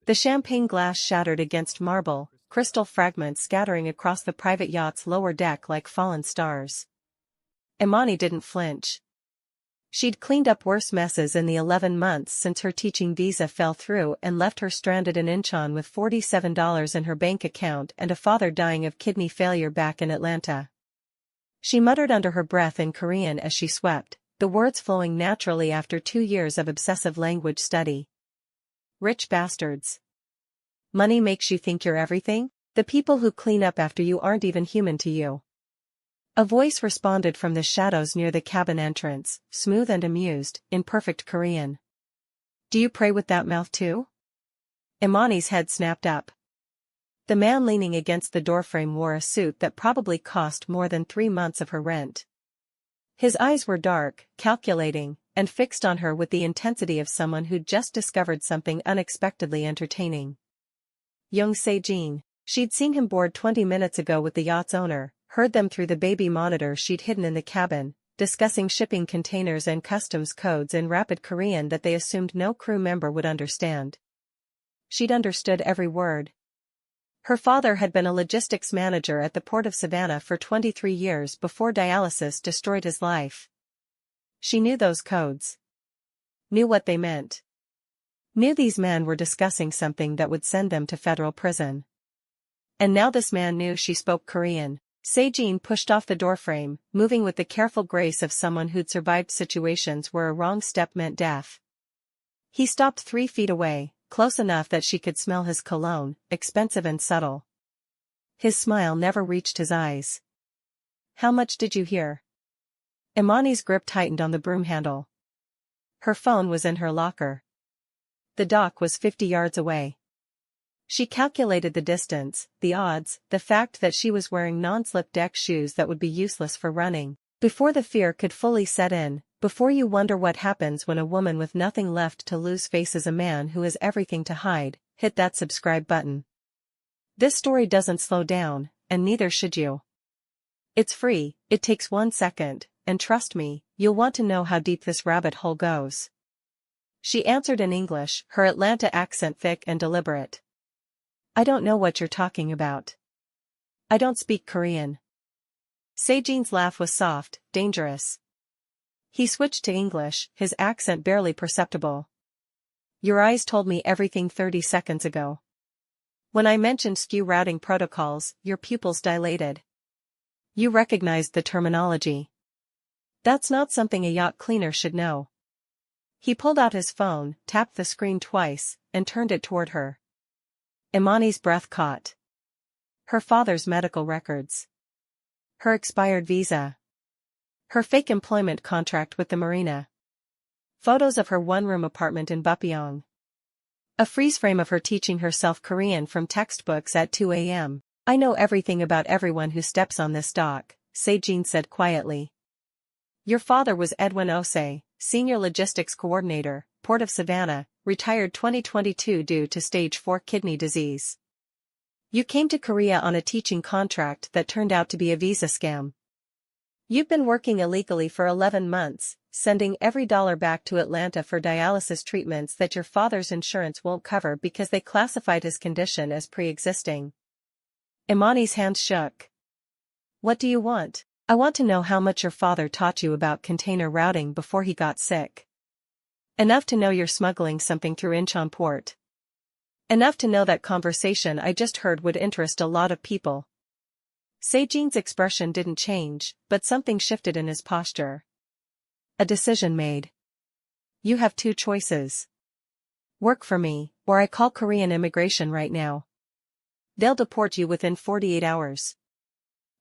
The champagne glass shattered against marble, crystal fragments scattering across the private yacht's lower deck like fallen stars. Imani didn't flinch. She'd cleaned up worse messes in the 11 months since her teaching visa fell through and left her stranded in Incheon with $47 in her bank account and a father dying of kidney failure back in Atlanta. She muttered under her breath in Korean as she swept, the words flowing naturally after 2 years of obsessive language study. Rich bastards. Money makes you think you're everything? The people who clean up after you aren't even human to you. A voice responded from the shadows near the cabin entrance, smooth and amused, in perfect Korean. Do you pray with that mouth too? Imani's head snapped up. The man leaning against the doorframe wore a suit that probably cost more than 3 months of her rent. His eyes were dark, calculating, and fixed on her with the intensity of someone who'd just discovered something unexpectedly entertaining. Jung Se-jin. She'd seen him board 20 minutes ago with the yacht's owner, heard them through the baby monitor she'd hidden in the cabin, discussing shipping containers and customs codes in rapid Korean that they assumed no crew member would understand. She'd understood every word. Her father had been a logistics manager at the port of Savannah for 23 years before dialysis destroyed his life. She knew those codes. Knew what they meant. Knew these men were discussing something that would send them to federal prison. And now this man knew she spoke Korean. Se-jin pushed off the doorframe, moving with the careful grace of someone who'd survived situations where a wrong step meant death. He stopped 3 feet away, close enough that she could smell his cologne, expensive and subtle. His smile never reached his eyes. How much did you hear? Imani's grip tightened on the broom handle. Her phone was in her locker. The dock was 50 yards away. She calculated the distance, the odds, the fact that she was wearing non-slip deck shoes that would be useless for running. Before the fear could fully set in, before you wonder what happens when a woman with nothing left to lose faces a man who has everything to hide, hit that subscribe button. This story doesn't slow down, and neither should you. It's free, it takes 1 second, and trust me, you'll want to know how deep this rabbit hole goes. She answered in English, her Atlanta accent thick and deliberate. I don't know what you're talking about. I don't speak Korean. Se-jin's laugh was soft, dangerous. He switched to English, his accent barely perceptible. Your eyes told me everything 30 seconds ago. When I mentioned SKU routing protocols, your pupils dilated. You recognized the terminology. That's not something a yacht cleaner should know. He pulled out his phone, tapped the screen twice, and turned it toward her. Imani's breath caught. Her father's medical records. Her expired visa. Her fake employment contract with the marina. Photos of her one-room apartment in Bupyeong. A freeze frame of her teaching herself Korean from textbooks at 2 a.m. I know everything about everyone who steps on this dock, Se-jin said quietly. Your father was Imani Osei, Senior Logistics Coordinator, Port of Savannah, retired 2022 due to stage 4 kidney disease. You came to Korea on a teaching contract that turned out to be a visa scam. You've been working illegally for 11 months, sending every dollar back to Atlanta for dialysis treatments that your father's insurance won't cover because they classified his condition as pre-existing. Imani's hands shook. What do you want? I want to know how much your father taught you about container routing before he got sick. Enough to know you're smuggling something through Incheon port. Enough to know that conversation I just heard would interest a lot of people. Se-jin's expression didn't change, but something shifted in his posture. A decision made. You have 2 choices. Work for me, or I call Korean immigration right now. They'll deport you within 48 hours.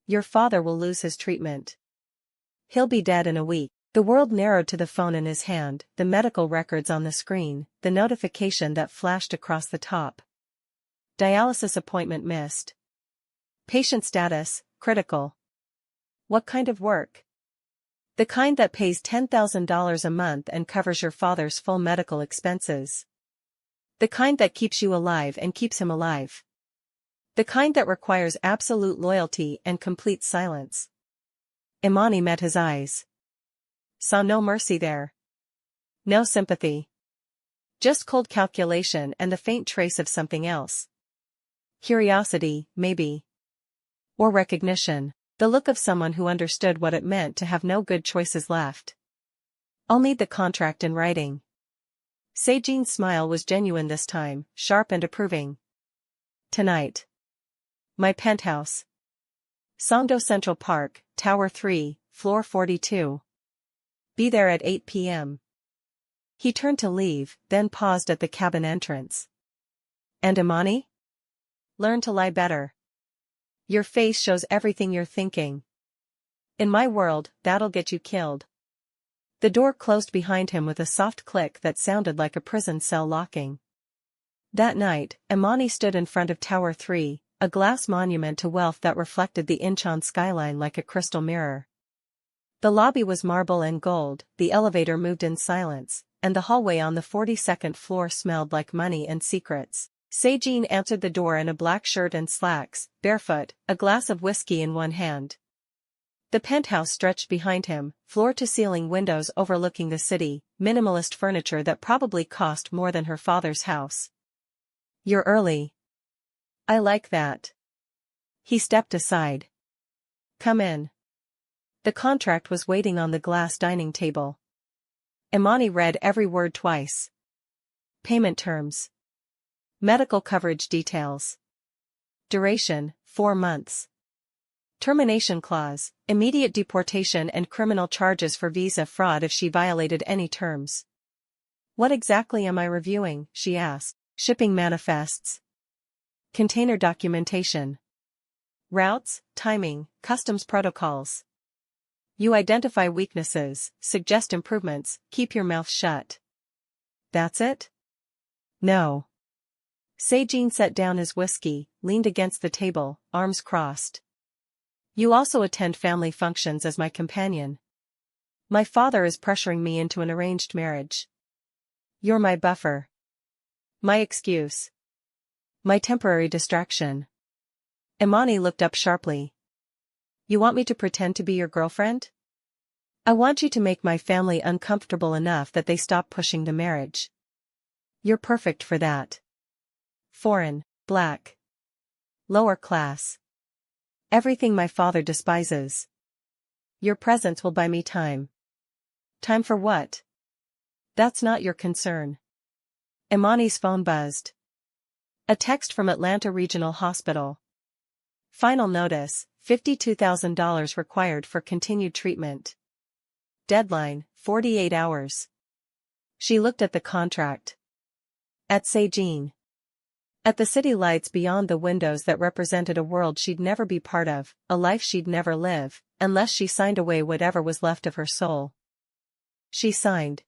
Your father will lose his treatment. He'll be dead in a week. The world narrowed to the phone in his hand, the medical records on the screen, the notification that flashed across the top. Dialysis appointment missed. Patient status, critical. What kind of work? The kind that pays $10,000 a month and covers your father's full medical expenses. The kind that keeps you alive and keeps him alive. The kind that requires absolute loyalty and complete silence. Imani met his eyes. Saw no mercy there. No sympathy. Just cold calculation and the faint trace of something else. Curiosity, maybe. Or recognition. The look of someone who understood what it meant to have no good choices left. I'll need the contract in writing. Se-jin's smile was genuine this time, sharp and approving. Tonight. My penthouse. Songdo Central Park, Tower 3, Floor 42. Be there at 8 p.m. He turned to leave, then paused at the cabin entrance. And Imani? Learn to lie better. Your face shows everything you're thinking. In my world, that'll get you killed. The door closed behind him with a soft click that sounded like a prison cell locking. That night, Imani stood in front of Tower 3, a glass monument to wealth that reflected the Incheon skyline like a crystal mirror. The lobby was marble and gold, the elevator moved in silence, and the hallway on the 42nd floor smelled like money and secrets. Se-jin answered the door in a black shirt and slacks, barefoot, a glass of whiskey in one hand. The penthouse stretched behind him, floor-to-ceiling windows overlooking the city, minimalist furniture that probably cost more than her father's house. You're early. I like that. He stepped aside. Come in. The contract was waiting on the glass dining table. Imani read every word twice. Payment terms. Medical coverage details. Duration, 4 months. Termination clause, immediate deportation and criminal charges for visa fraud if she violated any terms. What exactly am I reviewing? She asked. Shipping manifests. Container documentation. Routes, timing, customs protocols. You identify weaknesses, suggest improvements, keep your mouth shut. That's it? No. Se-jin set down his whiskey, leaned against the table, arms crossed. You also attend family functions as my companion. My father is pressuring me into an arranged marriage. You're my buffer. My excuse. My temporary distraction. Imani looked up sharply. You want me to pretend to be your girlfriend? I want you to make my family uncomfortable enough that they stop pushing the marriage. You're perfect for that. Foreign, black. Lower class. Everything my father despises. Your presence will buy me time. Time for what? That's not your concern. Imani's phone buzzed. A text from Atlanta Regional Hospital. Final notice, $52,000 required for continued treatment. Deadline, 48 hours. She looked at the contract. At Se-jin. At the city lights beyond the windows that represented a world she'd never be part of, a life she'd never live, unless she signed away whatever was left of her soul. She signed.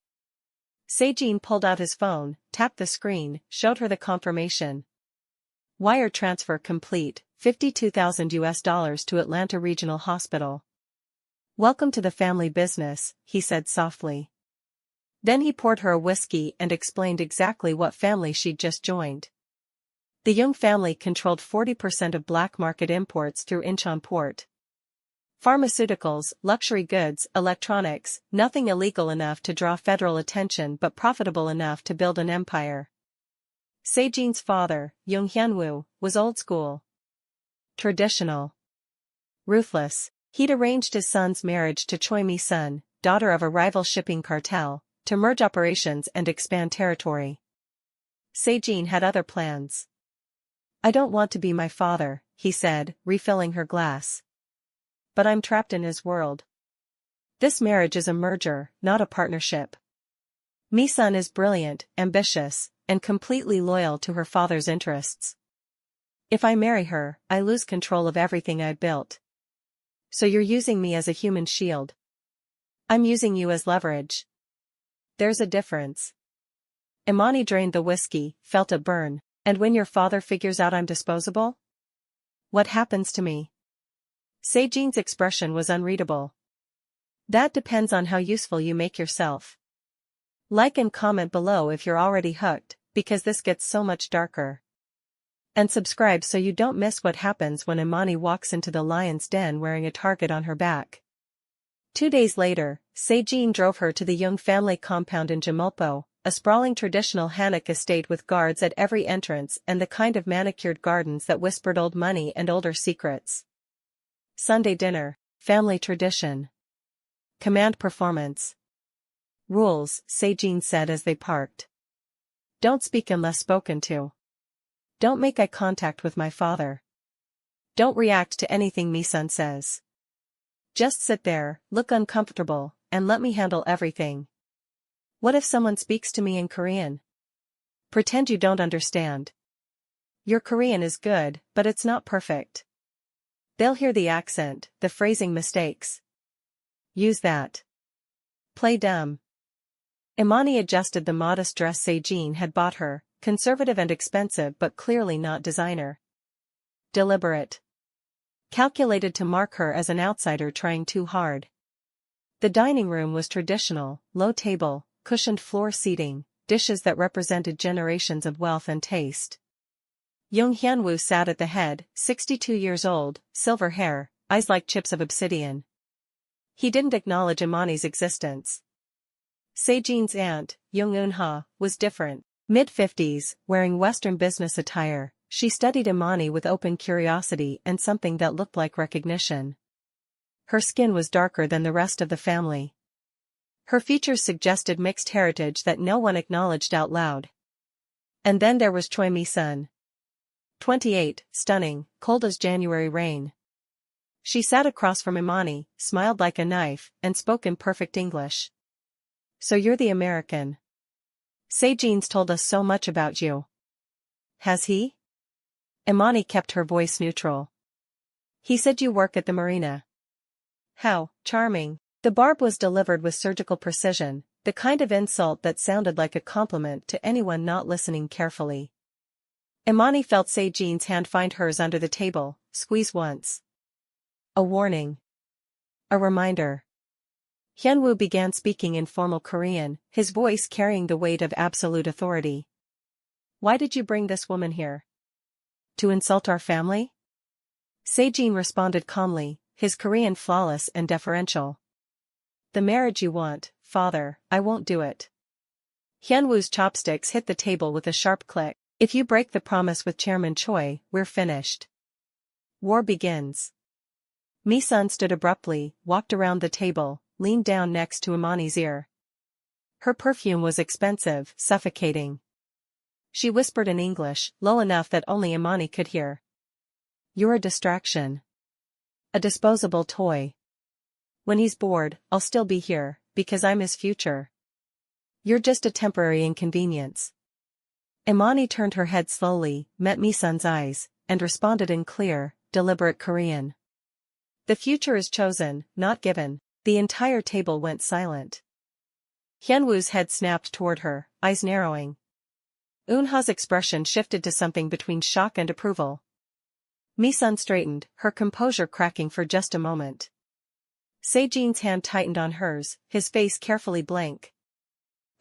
Se-jin pulled out his phone, tapped the screen, showed her the confirmation. Wire transfer complete, $52,000 to Atlanta Regional Hospital. Welcome to the family business, he said softly. Then he poured her a whiskey and explained exactly what family she'd just joined. The Jung family controlled 40% of black market imports through Incheon port. Pharmaceuticals, luxury goods, electronics, nothing illegal enough to draw federal attention but profitable enough to build an empire. Se-jin's father, Jung Hyun-woo, was old school. Traditional. Ruthless. He'd arranged his son's marriage to Choi Mi-sun, daughter of a rival shipping cartel, to merge operations and expand territory. Se-jin had other plans. I don't want to be my father, he said, refilling her glass. But I'm trapped in his world. This marriage is a merger, not a partnership. Mi-sun is brilliant, ambitious, and completely loyal to her father's interests. If I marry her, I lose control of everything I built. So you're using me as a human shield. I'm using you as leverage. There's a difference. Imani drained the whiskey, felt it burn. And when your father figures out I'm disposable? What happens to me? Se-jin's expression was unreadable. That depends on how useful you make yourself. Like and comment below if you're already hooked, because this gets so much darker. And subscribe so you don't miss what happens when Imani walks into the lion's den wearing a target on her back. 2 days later, Se-jin drove her to the Jung family compound in Jamulpo, a sprawling traditional Hanok estate with guards at every entrance and the kind of manicured gardens that whispered old money and older secrets. Sunday dinner, family tradition. Command performance. Rules, Se-jin said as they parked. Don't speak unless spoken to. Don't make eye contact with my father. Don't react to anything Mi-sun says. Just sit there, look uncomfortable, and let me handle everything. What if someone speaks to me in Korean? Pretend you don't understand. Your Korean is good, but it's not perfect. They'll hear the accent, the phrasing mistakes. Use that. Play dumb. Imani adjusted the modest dress Se-jin had bought her, conservative and expensive but clearly not designer. Deliberate. Calculated to mark her as an outsider trying too hard. The dining room was traditional, low table, cushioned floor seating, dishes that represented generations of wealth and taste. Jung Se-jin sat at the head, 62 years old, silver hair, eyes like chips of obsidian. He didn't acknowledge Imani's existence. Se-jin's aunt, Jung Eun-ha, was different. Mid-50s, wearing Western business attire, she studied Imani with open curiosity and something that looked like recognition. Her skin was darker than the rest of the family. Her features suggested mixed heritage that no one acknowledged out loud. And then there was Choi Mi-sun. 28, stunning, cold as January rain. She sat across from Imani, smiled like a knife, and spoke in perfect English. So you're the American. Se-jin's told us so much about you. Has he? Imani kept her voice neutral. He said you work at the marina. How charming. The barb was delivered with surgical precision, the kind of insult that sounded like a compliment to anyone not listening carefully. Imani felt Se-jin's hand find hers under the table, squeeze once. A warning. A reminder. Hyunwoo began speaking in formal Korean, his voice carrying the weight of absolute authority. Why did you bring this woman here? To insult our family? Se-jin responded calmly, his Korean flawless and deferential. The marriage you want, father, I won't do it. Hyunwoo's chopsticks hit the table with a sharp click. If you break the promise with Chairman Choi, we're finished. War begins. Mi-sun stood abruptly, walked around the table, leaned down next to Imani's ear. Her perfume was expensive, suffocating. She whispered in English, low enough that only Imani could hear. You're a distraction. A disposable toy. When he's bored, I'll still be here, because I'm his future. You're just a temporary inconvenience. Imani turned her head slowly, met Mi-sun's eyes, and responded in clear, deliberate Korean. The future is chosen, not given. The entire table went silent. Hyunwoo's head snapped toward her, eyes narrowing. Eun-ha's expression shifted to something between shock and approval. Mi-sun straightened, her composure cracking for just a moment. Se-jin's hand tightened on hers, his face carefully blank.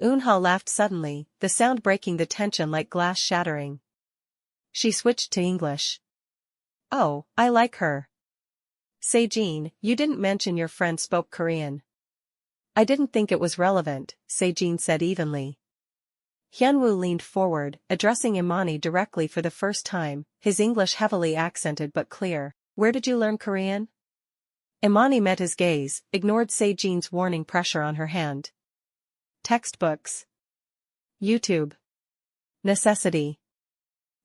Eun-ha laughed suddenly, the sound breaking the tension like glass shattering. She switched to English. Oh, I like her. Se-jin, you didn't mention your friend spoke Korean. I didn't think it was relevant, Se-jin said evenly. Hyunwoo leaned forward, addressing Imani directly for the first time, his English heavily accented but clear. Where did you learn Korean? Imani met his gaze, ignored Se-jin's warning pressure on her hand. Textbooks. YouTube. Necessity.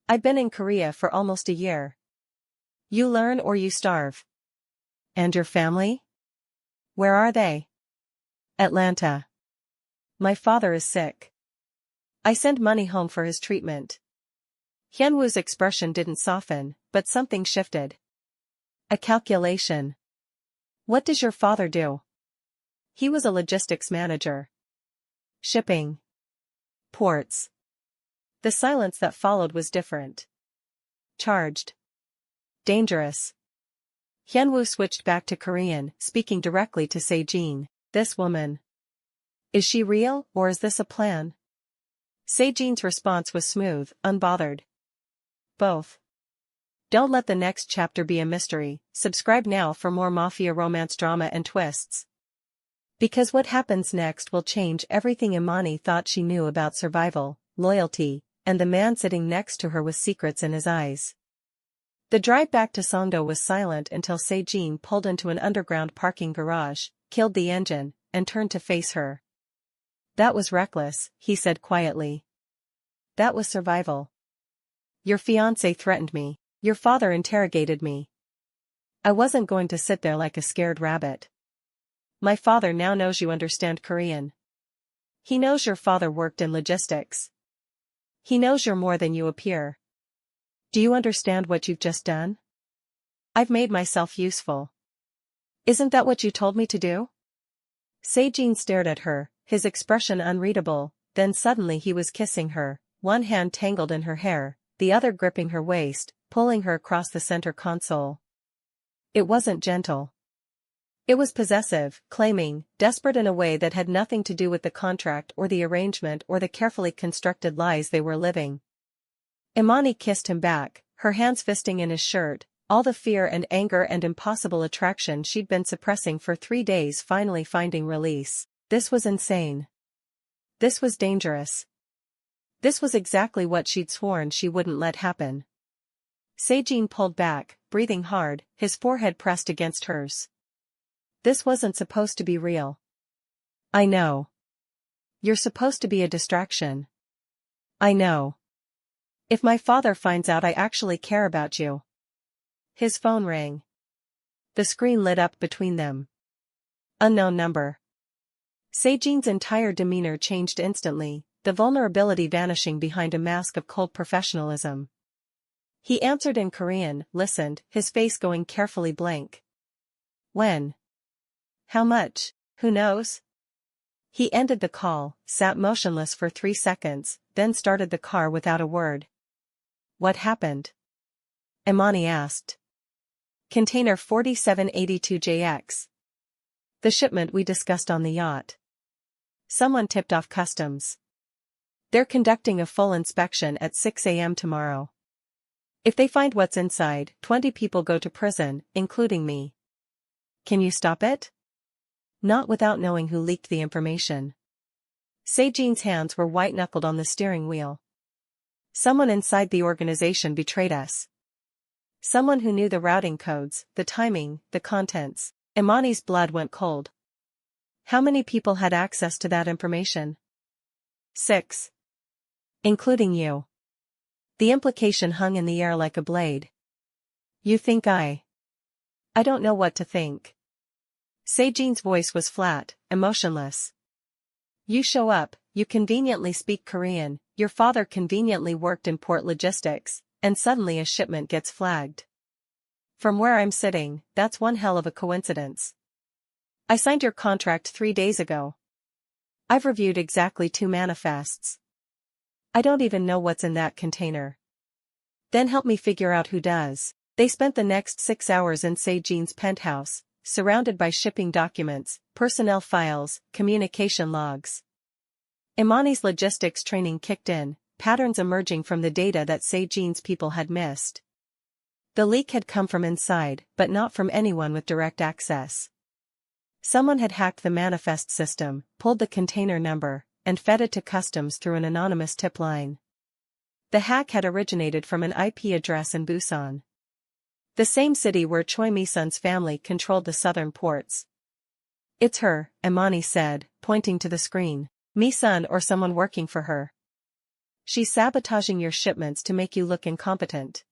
I've been in Korea for almost a year. You learn or you starve. And your family? Where are they? Atlanta. My father is sick. I send money home for his treatment. Hyunwoo's expression didn't soften, but something shifted. A calculation. What does your father do? He was a logistics manager. Shipping. Ports. The silence that followed was different. Charged. Dangerous. Hyunwoo switched back to Korean, speaking directly to Se-jin. This woman. Is she real, or is this a plan? Se-jin's response was smooth, unbothered. Both. Don't let the next chapter be a mystery. Subscribe now for more Mafia romance drama and twists. Because what happens next will change everything Imani thought she knew about survival, loyalty, and the man sitting next to her with secrets in his eyes. The drive back to Songdo was silent until Se-jin pulled into an underground parking garage, killed the engine, and turned to face her. "That was reckless," he said quietly. "That was survival. Your fiancé threatened me. Your father interrogated me. I wasn't going to sit there like a scared rabbit. My father now knows you understand Korean. He knows your father worked in logistics. He knows you're more than you appear. Do you understand what you've just done? I've made myself useful. Isn't that what you told me to do?" Se-jin stared at her, his expression unreadable, then suddenly he was kissing her, one hand tangled in her hair, the other gripping her waist, pulling her across the center console. It wasn't gentle. It was possessive, claiming, desperate in a way that had nothing to do with the contract or the arrangement or the carefully constructed lies they were living. Imani kissed him back, her hands fisting in his shirt, all the fear and anger and impossible attraction she'd been suppressing for 3 days finally finding release. This was insane. This was dangerous. This was exactly what she'd sworn she wouldn't let happen. Se-jin pulled back, breathing hard, his forehead pressed against hers. This wasn't supposed to be real. I know. You're supposed to be a distraction. I know. If my father finds out I actually care about you. His phone rang. The screen lit up between them. Unknown number. Se-jin's entire demeanor changed instantly, the vulnerability vanishing behind a mask of cold professionalism. He answered in Korean, listened, his face going carefully blank. When? How much? Who knows? He ended the call, sat motionless for 3 seconds, then started the car without a word. What happened? Imani asked. Container 4782JX. The shipment we discussed on the yacht. Someone tipped off customs. They're conducting a full inspection at 6 a.m. tomorrow. If they find what's inside, 20 people go to prison, including me. Can you stop it? Not without knowing who leaked the information. Se-jin's hands were white-knuckled on the steering wheel. Someone inside the organization betrayed us. Someone who knew the routing codes, the timing, the contents. Imani's blood went cold. How many people had access to that information? 6. Including you. The implication hung in the air like a blade. You think I don't know what to think. Se-jin's voice was flat, emotionless. You show up, you conveniently speak Korean, your father conveniently worked in port logistics, and suddenly a shipment gets flagged. From where I'm sitting, that's one hell of a coincidence. I signed your contract 3 days ago. I've reviewed exactly 2 manifests. I don't even know what's in that container. Then help me figure out who does. They spent the next 6 hours in Se-jin's penthouse, surrounded by shipping documents, personnel files, communication logs. Imani's logistics training kicked in, patterns emerging from the data that Se-jin's people had missed. The leak had come from inside, but not from anyone with direct access. Someone had hacked the manifest system, pulled the container number, and fed it to customs through an anonymous tip line. The hack had originated from an IP address in Busan, the same city where Choi Mi-sun's family controlled the southern ports. It's her, Imani said, pointing to the screen. Mi-sun or someone working for her. She's sabotaging your shipments to make you look incompetent.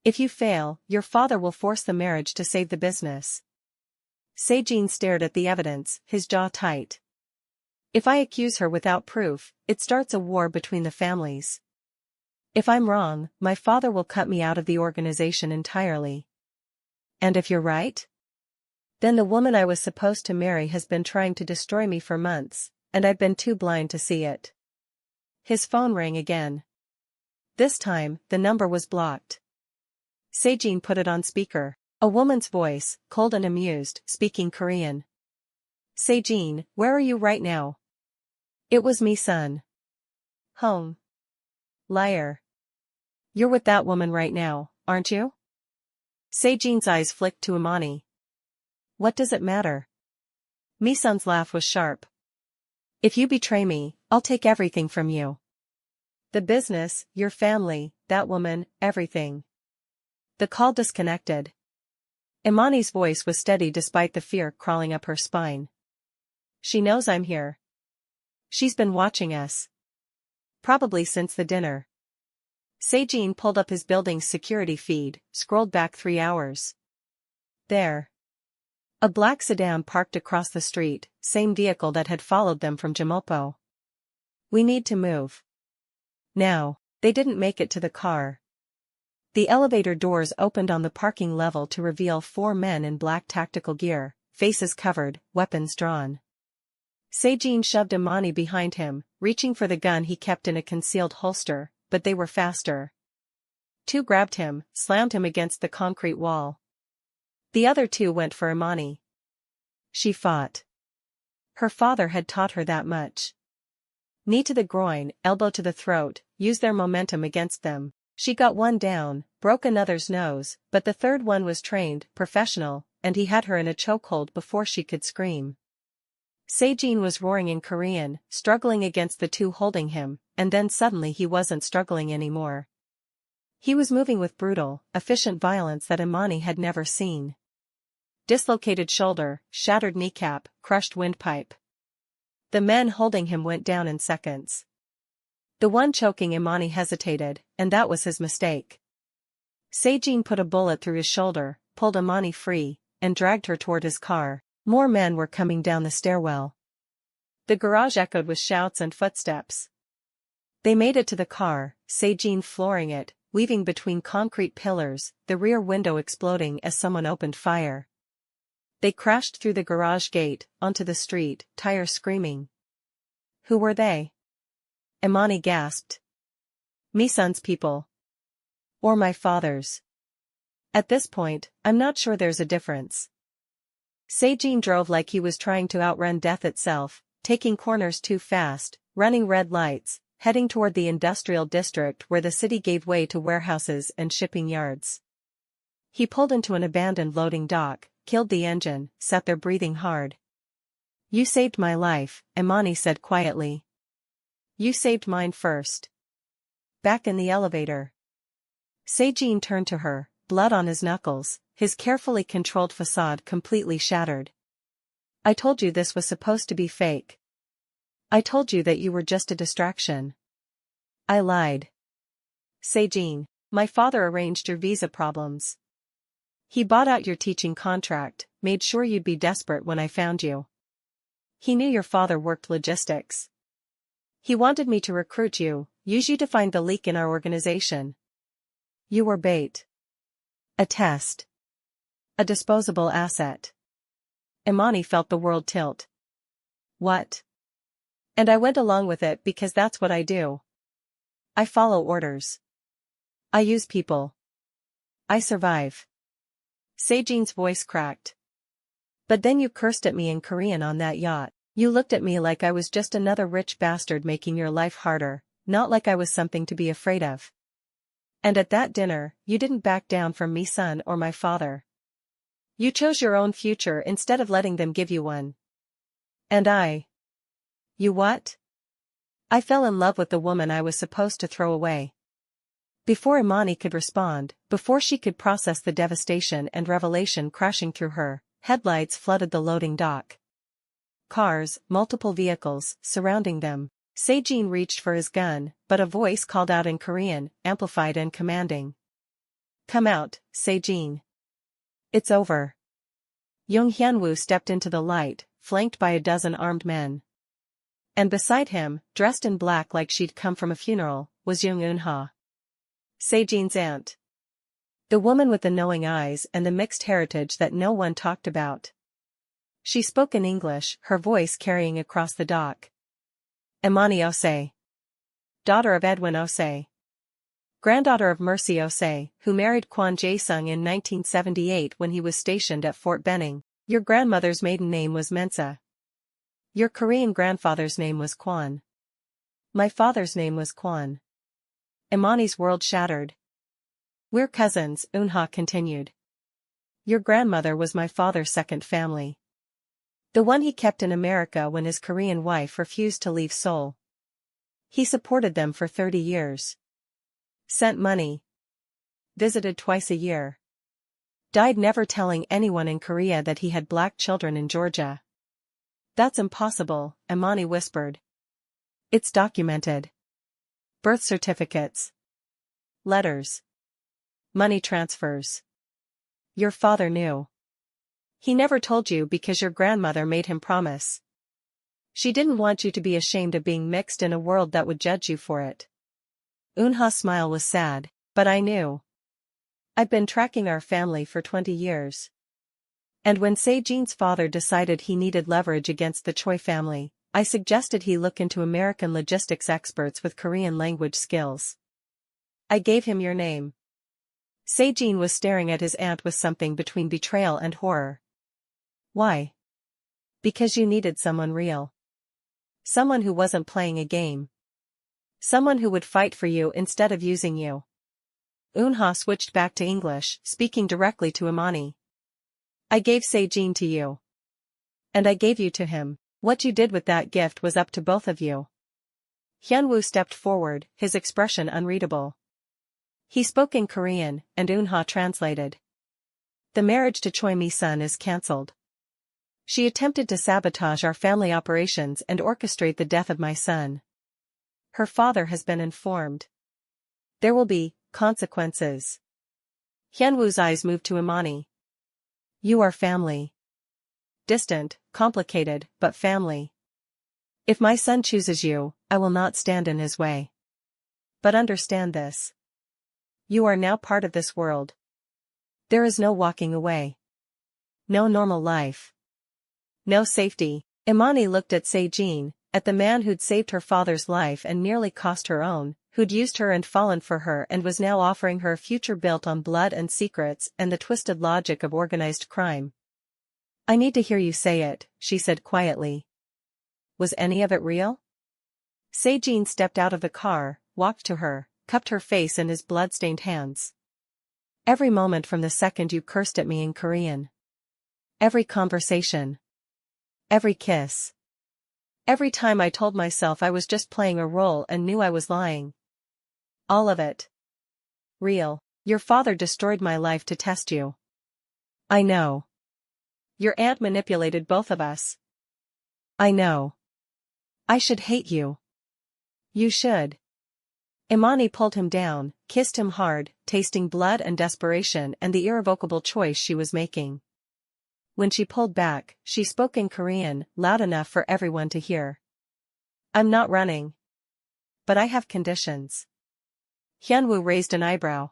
If you fail, your father will force the marriage to save the business. Se-jin stared at the evidence, his jaw tight. If I accuse her without proof, it starts a war between the families. If I'm wrong, my father will cut me out of the organization entirely. And if you're right? Then the woman I was supposed to marry has been trying to destroy me for months, and I've been too blind to see it. His phone rang again. This time, the number was blocked. Se-jin put it on speaker. A woman's voice, cold and amused, speaking Korean. Se-jin, where are you right now? It was me, son. Home. Liar. You're with that woman right now, aren't you? Se-jin's eyes flicked to Imani. What does it matter? Mi-sun's laugh was sharp. If you betray me, I'll take everything from you. The business, your family, that woman, everything. The call disconnected. Imani's voice was steady despite the fear crawling up her spine. She knows I'm here. She's been watching us. Probably since the dinner. Se-jin pulled up his building's security feed, scrolled back 3 hours. There. A black sedan parked across the street, same vehicle that had followed them from Jimopo. We need to move. Now. They didn't make it to the car. The elevator doors opened on the parking level to reveal 4 men in black tactical gear, faces covered, weapons drawn. Se-jin shoved Imani behind him, reaching for the gun he kept in a concealed holster, but they were faster. 2 grabbed him, slammed him against the concrete wall. The other 2 went for Imani. She fought. Her father had taught her that much. Knee to the groin, elbow to the throat, use their momentum against them. She got one down, broke another's nose, but the third one was trained, professional, and he had her in a chokehold before she could scream. Se-jin was roaring in Korean, struggling against the 2 holding him, and then suddenly he wasn't struggling anymore. He was moving with brutal, efficient violence that Imani had never seen. Dislocated shoulder, shattered kneecap, crushed windpipe. The men holding him went down in seconds. The one choking Imani hesitated, and that was his mistake. Se-jin put a bullet through his shoulder, pulled Imani free, and dragged her toward his car. More men were coming down the stairwell. The garage echoed with shouts and footsteps. They made it to the car, Se-jin flooring it, weaving between concrete pillars, the rear window exploding as someone opened fire. They crashed through the garage gate, onto the street, tires screaming. Who were they? Imani gasped. Mi-sun's people. Or my father's. At this point, I'm not sure there's a difference. Se-jin drove like he was trying to outrun death itself, taking corners too fast, running red lights, heading toward the industrial district where the city gave way to warehouses and shipping yards. He pulled into an abandoned loading dock, killed the engine, sat there breathing hard. You saved my life, Imani said quietly. You saved mine first. Back in the elevator. Se-jin turned to her, blood on his knuckles, his carefully controlled facade completely shattered. I told you this was supposed to be fake. I told you that you were just a distraction. I lied. Se-jin, my father arranged your visa problems. He bought out your teaching contract, made sure you'd be desperate when I found you. He knew your father worked logistics. He wanted me to recruit you, use you to find the leak in our organization. You were bait. A test. A disposable asset. Imani felt the world tilt. What? And I went along with it because that's what I do. I follow orders. I use people. I survive. Se-jin's voice cracked. But then you cursed at me in Korean on that yacht. You looked at me like I was just another rich bastard making your life harder, not like I was something to be afraid of. And at that dinner, you didn't back down from Mi-sun or my father. You chose your own future instead of letting them give you one. And I. You what? I fell in love with the woman I was supposed to throw away. Before Imani could respond, before she could process the devastation and revelation crashing through her, headlights flooded the loading dock. Cars, multiple vehicles, surrounding them. Se-jin reached for his gun, but a voice called out in Korean, amplified and commanding. Come out, Se-jin. It's over. Jung Hyun-woo stepped into the light, flanked by a dozen armed men. And beside him, dressed in black like she'd come from a funeral, was Jung Eun-ha. Se-jin's aunt. The woman with the knowing eyes and the mixed heritage that no one talked about. She spoke in English, her voice carrying across the dock. Imani Osei. Daughter of Edwin Osei. Granddaughter of Mercy Osei, who married Kwon Jae-sung in 1978 when he was stationed at Fort Benning. Your grandmother's maiden name was Mensa. Your Korean grandfather's name was Kwon. My father's name was Kwon. Imani's world shattered. We're cousins, Eun-ha continued. Your grandmother was my father's second family. The one he kept in America when his Korean wife refused to leave Seoul. He supported them for 30 years. Sent money. Visited twice a year. Died never telling anyone in Korea that he had black children in Georgia. That's impossible, Imani whispered. It's documented. Birth certificates. Letters. Money transfers. Your father knew. He never told you because your grandmother made him promise. She didn't want you to be ashamed of being mixed in a world that would judge you for it. Eunha's smile was sad, but I knew. I've been tracking our family for 20 years. And when Se-jin's father decided he needed leverage against the Choi family, I suggested he look into American logistics experts with Korean language skills. I gave him your name. Se-jin was staring at his aunt with something between betrayal and horror. Why? Because you needed someone real. Someone who wasn't playing a game. Someone who would fight for you instead of using you. Eunha switched back to English, speaking directly to Imani. I gave Se-jin to you. And I gave you to him. What you did with that gift was up to both of you. Hyunwoo stepped forward, his expression unreadable. He spoke in Korean, and Eunha translated. The marriage to Choi Mi-sun is cancelled. She attempted to sabotage our family operations and orchestrate the death of my son. Her father has been informed. There will be consequences. Hyunwoo's eyes moved to Imani. You are family. Distant, complicated, but family. If my son chooses you, I will not stand in his way. But understand this. You are now part of this world. There is no walking away. No normal life. No safety. Imani looked at Se-jin, at the man who'd saved her father's life and nearly cost her own, who'd used her and fallen for her and was now offering her a future built on blood and secrets and the twisted logic of organized crime. I need to hear you say it, she said quietly. Was any of it real? Se-jin stepped out of the car, walked to her, cupped her face in his blood-stained hands. Every moment from the second you cursed at me in Korean. Every conversation. Every kiss. Every time I told myself I was just playing a role and knew I was lying. All of it. Real. Your father destroyed my life to test you. I know. Your aunt manipulated both of us. I know. I should hate you. You should. Imani pulled him down, kissed him hard, tasting blood and desperation and the irrevocable choice she was making. When she pulled back, she spoke in Korean, loud enough for everyone to hear. I'm not running. But I have conditions. Hyunwoo raised an eyebrow.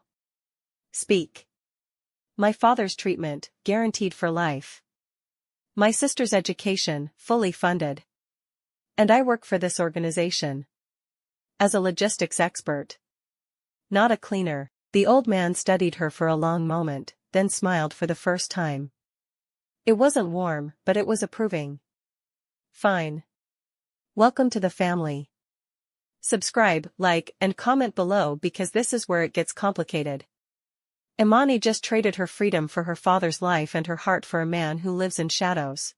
Speak. My father's treatment, guaranteed for life. My sister's education, fully funded. And I work for this organization. As a logistics expert. Not a cleaner. The old man studied her for a long moment, then smiled for the first time. It wasn't warm, but it was approving. Fine. Welcome to the family. Subscribe, like, and comment below because this is where it gets complicated. Imani just traded her freedom for her father's life and her heart for a man who lives in shadows.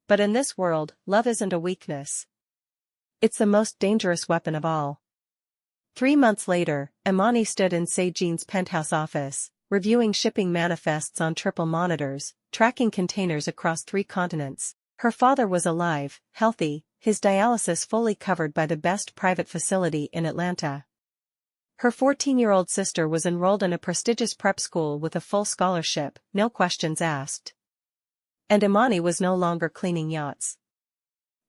But in this world, love isn't a weakness. It's the most dangerous weapon of all. 3 months later, Imani stood in Se-jin's penthouse office, reviewing shipping manifests on triple monitors, tracking containers across 3 continents. Her father was alive, healthy, his dialysis fully covered by the best private facility in Atlanta. Her 14-year-old sister was enrolled in a prestigious prep school with a full scholarship, no questions asked. And Imani was no longer cleaning yachts.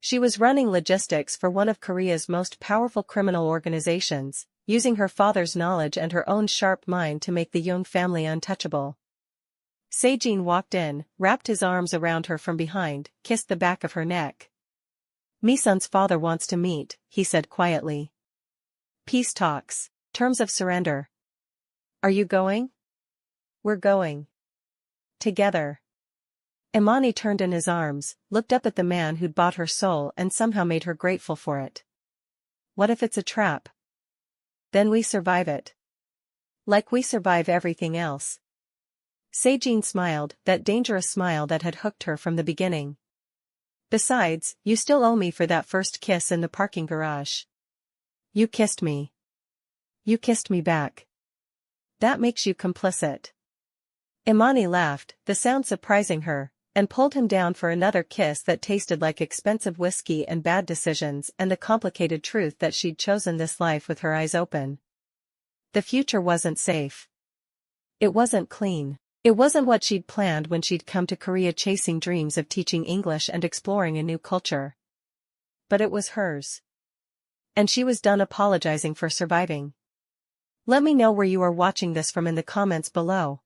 She was running logistics for one of Korea's most powerful criminal organizations, using her father's knowledge and her own sharp mind to make the Jung family untouchable. Se-jin walked in, wrapped his arms around her from behind, kissed the back of her neck. Mi-sun's father wants to meet, he said quietly. Peace talks. Terms of surrender. Are you going? We're going. Together. Imani turned in his arms, looked up at the man who'd bought her soul and somehow made her grateful for it. What if it's a trap? Then we survive it. Like we survive everything else. Se-jin smiled, that dangerous smile that had hooked her from the beginning. Besides, you still owe me for that first kiss in the parking garage. You kissed me. You kissed me back. That makes you complicit. Imani laughed, the sound surprising her, and pulled him down for another kiss that tasted like expensive whiskey and bad decisions and the complicated truth that she'd chosen this life with her eyes open. The future wasn't safe. It wasn't clean. It wasn't what she'd planned when she'd come to Korea chasing dreams of teaching English and exploring a new culture. But it was hers. And she was done apologizing for surviving. Let me know where you are watching this from in the comments below.